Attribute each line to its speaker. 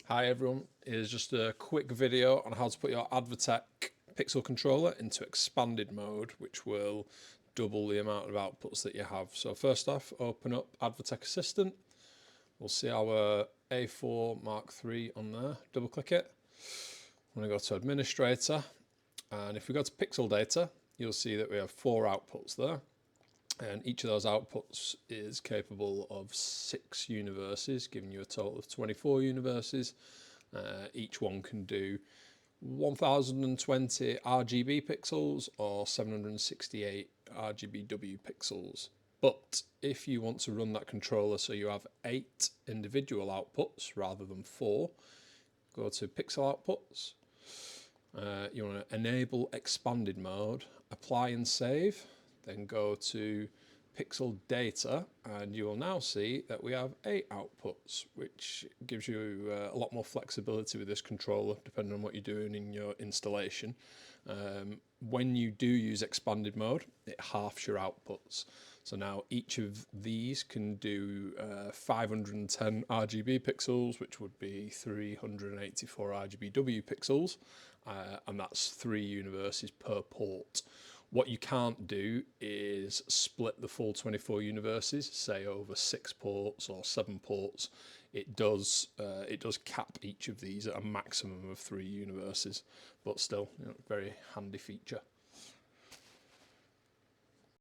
Speaker 1: Hi everyone, here's just a quick video on how to put your Advatek pixel controller into expanded mode, which will double the amount of outputs that you have. So first off, open up Advatek Assistant. We'll see our A4 Mark III on there. Double click it. I'm going to go to Administrator, and if we go to Pixel Data, you'll see that we have 4 outputs there. And each of those outputs is capable of 6 universes, giving you a total of 24 universes. Each one can do 1020 RGB pixels or 768 rgbw pixels. But if you want to run that controller so you have 8 individual outputs rather than 4, go to Pixel Outputs. You want to enable expanded mode, apply and save. Then go to Pixel Data, and you will now see that we have 8 outputs, which gives you a lot more flexibility with this controller, depending on what you're doing in your installation. When you do use expanded mode, it halves your outputs. So now each of these can do 510 RGB pixels, which would be 384 RGBW pixels, and that's 3 universes per port. What you can't do is split the full 24 universes, say over 6 ports or 7 ports. It does cap each of these at a maximum of 3 universes, but still, very handy feature.